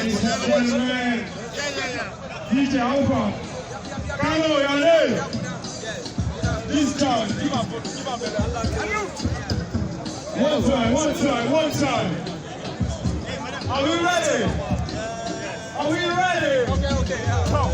ladies and gentlemen. DJ Alpha. Carlo, your name. This time. One time. Are we ready? Are we ready? Okay. Come.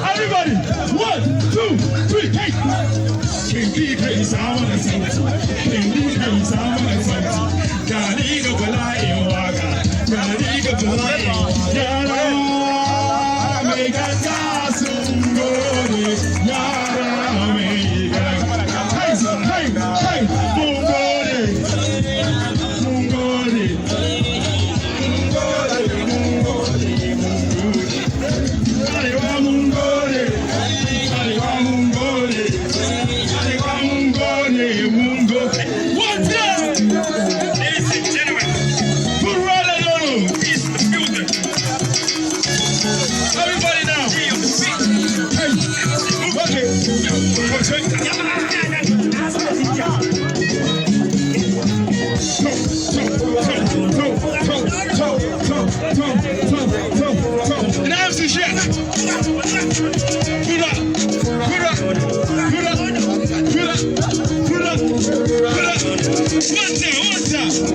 Everybody, 1, 2, 3, hey!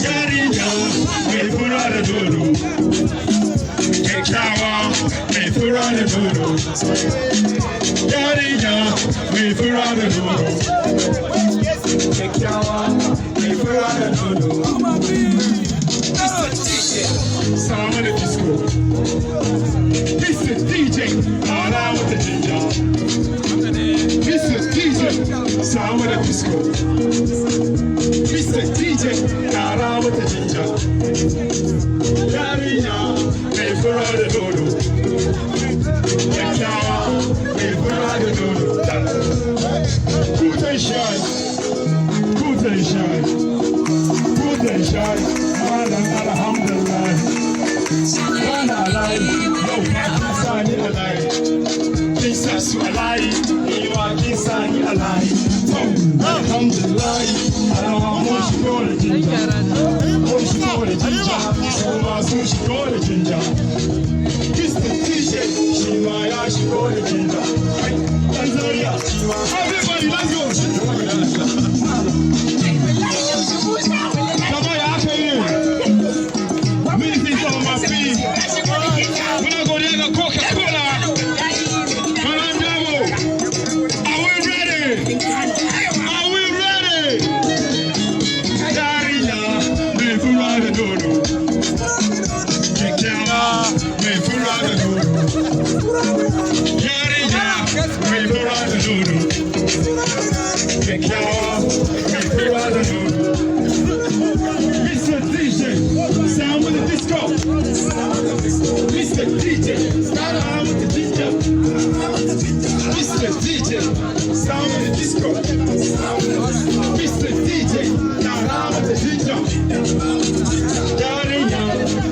Yarinya, me fura de dodo. Kekawa, me fura de dodo. Yarinya, me fura de dodo. Kekawa, me fura de dodo. Sound of the disco. This is DJ, all out with the ginger. This is DJ, sound of the disco. Mr. DJ, Tara with the ginger. Yarinya, me fura de dodo. Kekawa, me fura de dodo. Good and shine, good and shine, good and shine. Alhamdulillah. One alive, no Pakistani alive. Jesus alive, you are Pakistani alive. Alhamdulillah. Everybody, let's go. Come on, Ministers on my feet. When I go there, the Coca-Cola. Are we ready? Are we ready? Yarinya, me fura de dodo. Kekawa, me fura de dodo. Yarinya, me fura de dodo. Kekawa, me fura de dodo. Mr. DJ, sound with the disco. Mr. DJ, start out with the ginger. Mr. DJ, sound with the disco. Mr. DJ, start out with the ginger. Yarinya,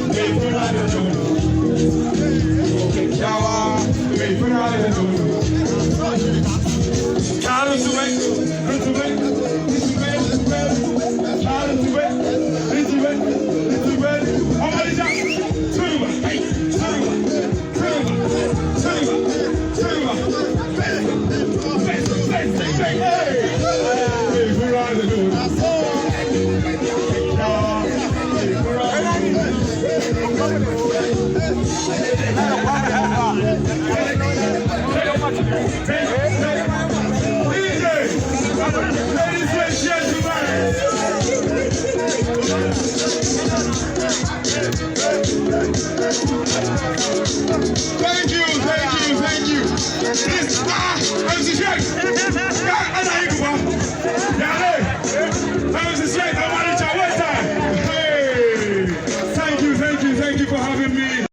Thank you for having me.